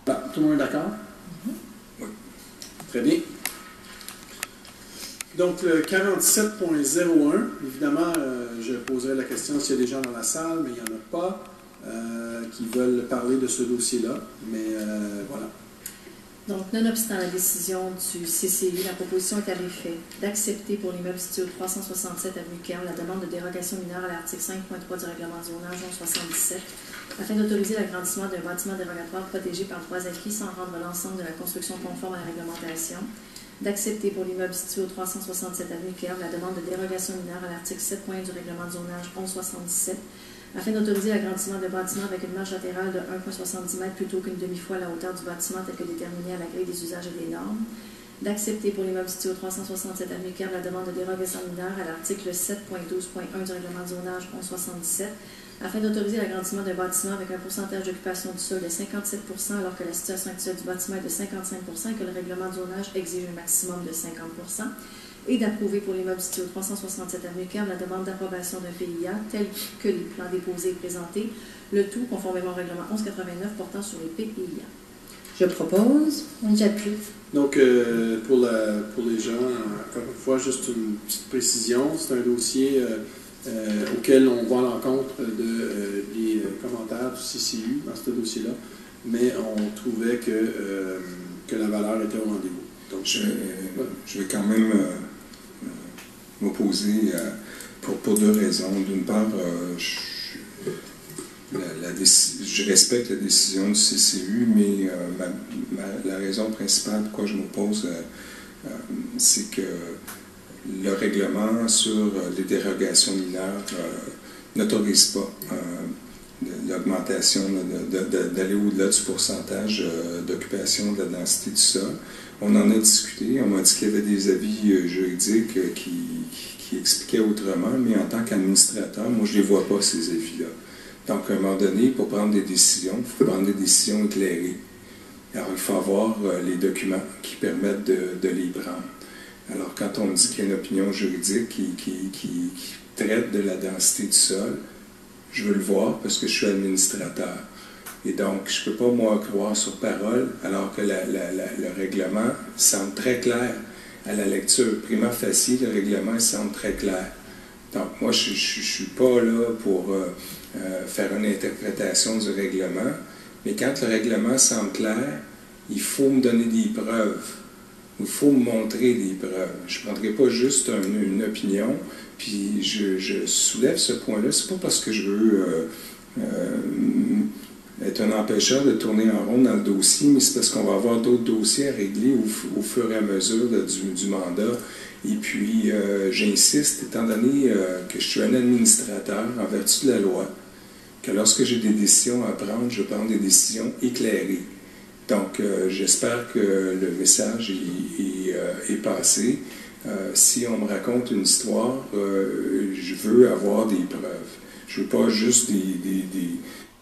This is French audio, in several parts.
Voilà, tout le monde est d'accord? Oui. Très bien. Donc, le 47.01, évidemment, je poserai la question s'il y a des gens dans la salle, mais il n'y en a pas qui veulent parler de ce dossier-là. Mais voilà. Donc, nonobstant la décision du CCI, la proposition est en effet d'accepter pour l'immeuble situé au 367 avenue Kern la demande de dérogation mineure à l'article 5.3 du règlement de zonage 1177 afin d'autoriser l'agrandissement d'un bâtiment dérogatoire protégé par droits acquis sans rendre l'ensemble de la construction conforme à la réglementation. D'accepter pour l'immeuble situé au 367 avenue Kern la demande de dérogation mineure à l'article 7.1 du règlement de zonage 1177 afin d'autoriser l'agrandissement de bâtiments avec une marge latérale de 1,70 m plutôt qu'une demi-fois la hauteur du bâtiment tel que déterminé à la grille des usages et des normes. D'accepter pour l'immeuble situé au 367 avenue Kern la demande de dérogation mineure à l'article 7.12.1 du règlement de zonage 1177 afin d'autoriser l'agrandissement d'un bâtiment avec un pourcentage d'occupation du sol de 57 % alors que la situation actuelle du bâtiment est de 55 % et que le règlement de zonage exige un maximum de 50 % et d'approuver pour l'immeuble situé au 367 avenue Kern la demande d'approbation d'un PIA tel que les plans déposés et présentés, le tout conformément au règlement 1189 portant sur les PIA. Je propose, j'appuie. Donc, pour les gens, encore une fois, juste une petite précision, c'est un dossier auquel on va à l'encontre des commentaires du CCU dans ce dossier-là, mais on trouvait que la valeur était au rendez-vous. Donc, je vais quand même m'opposer pour deux raisons. D'une part, je respecte la décision du CCU, mais la raison principale pourquoi je m'oppose, c'est que le règlement sur les dérogations mineures n'autorise pas l'augmentation, d'aller au-delà du pourcentage d'occupation de la densité du sol. On en a discuté, on m'a dit qu'il y avait des avis juridiques qui expliquaient autrement, mais en tant qu'administrateur, moi je ne les vois pas, ces avis-là. Donc, à un moment donné, pour prendre des décisions, il faut prendre des décisions éclairées. Alors, il faut avoir les documents qui permettent de les prendre. Alors, quand on me dit qu'il y a une opinion juridique qui traite de la densité du sol, je veux le voir parce que je suis administrateur. Et donc, je ne peux pas, moi, croire sur parole, alors que le règlement semble très clair à la lecture. Prima facie, le règlement semble très clair. Donc, moi, je ne suis pas là pour faire une interprétation du règlement, mais quand le règlement semble clair, il faut me donner des preuves. Il faut me montrer des preuves. Je ne prendrai pas juste une opinion, puis je soulève ce point-là. Ce n'est pas parce que je veux être un empêcheur de tourner en rond dans le dossier, mais c'est parce qu'on va avoir d'autres dossiers à régler au fur et à mesure du mandat. Et puis, j'insiste, étant donné que je suis un administrateur en vertu de la loi, que lorsque j'ai des décisions à prendre, je prends des décisions éclairées. Donc, j'espère que le message est passé. Si on me raconte une histoire, je veux avoir des preuves. Je veux pas juste des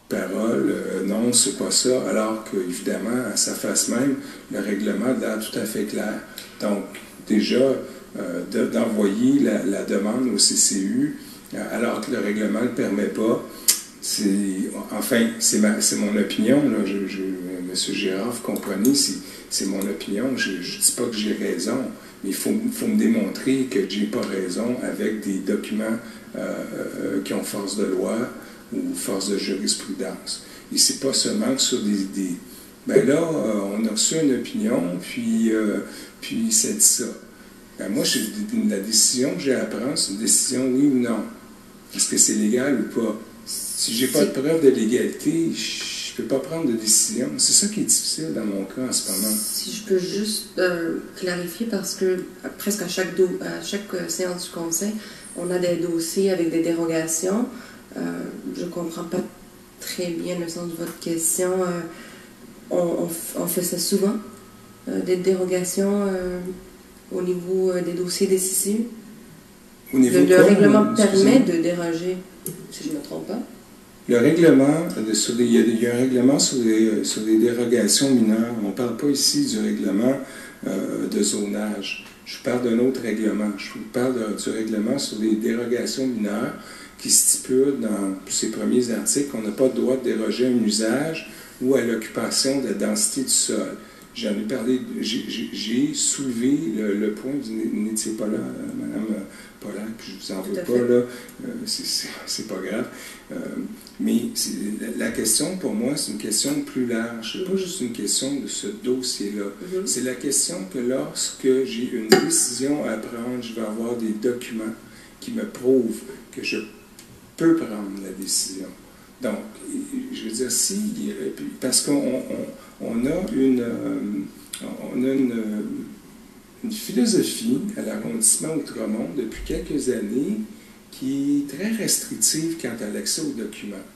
paroles. Non, c'est pas ça. Alors qu'évidemment, à sa face même, le règlement a l'air tout à fait clair. Donc, déjà, d'envoyer la demande au CCU, alors que le règlement ne le permet pas, c'est mon opinion. Là. M. Girard, vous comprenez, c'est mon opinion. Je ne dis pas que j'ai raison, mais il faut me démontrer que je n'ai pas raison avec des documents qui ont force de loi ou force de jurisprudence. Et c'est pas seulement que sur des ben là, on a reçu une opinion, puis ça dit ça. Ben moi, la décision que j'ai à prendre, c'est une décision oui ou non. Est-ce que c'est légal ou pas? Si j'ai pas de preuve de légalité, je peux pas prendre de décision. C'est ça qui est difficile dans mon cas en ce moment. Si je peux juste clarifier, parce que presque à chaque séance du conseil, on a des dossiers avec des dérogations. Je comprends pas très bien le sens de votre question. On fait ça souvent, des dérogations au niveau des dossiers des CCU. Le règlement permet de déroger, si je ne me trompe pas. Le règlement, il y a un règlement sur les dérogations mineures. On ne parle pas ici du règlement de zonage. Je parle d'un autre règlement. Je vous parle du règlement sur les dérogations mineures qui stipule dans ses premiers articles qu'on n'a pas le droit de déroger à un usage ou à l'occupation de la densité du sol. J'en ai parlé, j'ai soulevé le point, vous n'étiez pas là, Mme Pollack, je ne vous en veux pas, là, c'est pas grave. Mais la question, pour moi, c'est une question plus large. C'est pas juste une question de ce dossier-là. C'est la question que lorsque j'ai une décision à prendre, je vais avoir des documents qui me prouvent que je peux prendre la décision. Donc, je veux dire, parce qu'on a une philosophie à l'arrondissement Outremont depuis quelques années qui est très restrictive quant à l'accès aux documents.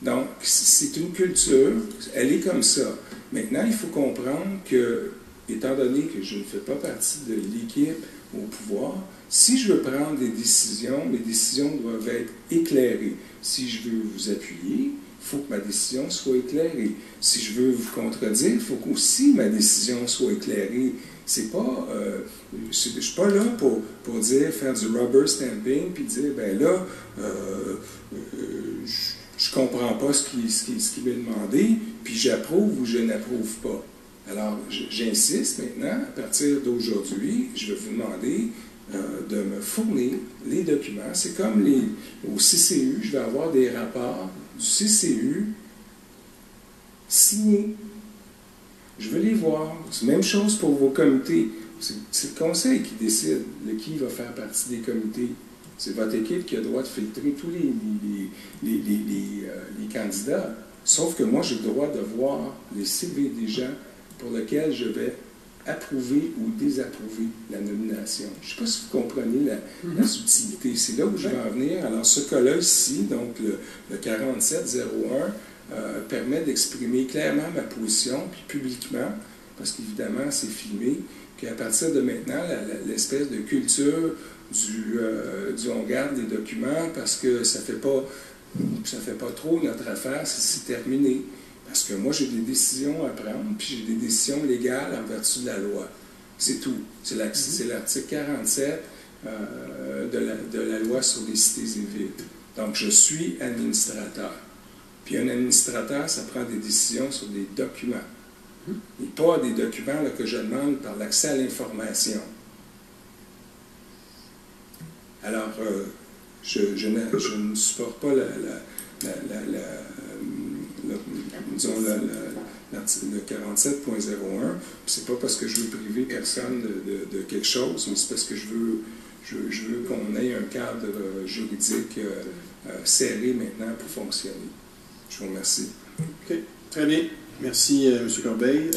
Donc, c'est une culture, elle est comme ça. Maintenant, il faut comprendre que, étant donné que je ne fais pas partie de l'équipe au pouvoir, si je veux prendre des décisions, mes décisions doivent être éclairées. Si je veux vous appuyer, il faut que ma décision soit éclairée. Si je veux vous contredire, il faut qu'aussi ma décision soit éclairée. C'est pas, je ne suis pas là pour dire, faire du rubber stamping, puis dire, ben là, je ne comprends pas ce qui m'est demandé, puis j'approuve ou je n'approuve pas. Alors, j'insiste maintenant, à partir d'aujourd'hui, je vais vous demander de me fournir les documents. C'est comme au CCU, je vais avoir des rapports du CCU signés. Je veux les voir. C'est la même chose pour vos comités. C'est le conseil qui décide de qui va faire partie des comités. C'est votre équipe qui a le droit de filtrer tous les candidats. Sauf que moi, j'ai le droit de voir les CV des gens pour lesquels je vais approuver ou désapprouver la nomination. Je ne sais pas si vous comprenez la subtilité. C'est là où je vais en venir. Alors, ce cas-là ici, donc le 4701, permet d'exprimer clairement ma position, puis publiquement, parce qu'évidemment, c'est filmé, qu'à partir de maintenant, l'espèce de culture du on garde des documents parce que ça fait pas trop notre affaire, c'est terminé. Parce que moi, j'ai des décisions à prendre, puis j'ai des décisions légales en vertu de la loi. C'est tout. C'est l'article 47 de la loi sur les cités et villes. Donc, je suis administrateur. Puis un administrateur, ça prend des décisions sur des documents. Et pas des documents là, que je demande par l'accès à l'information. Alors, je ne supporte pas le 47.01, c'est pas parce que je veux priver personne de quelque chose, mais c'est parce que je veux qu'on ait un cadre juridique serré maintenant pour fonctionner. Je vous remercie. OK, très bien. Merci, M. Corbeil.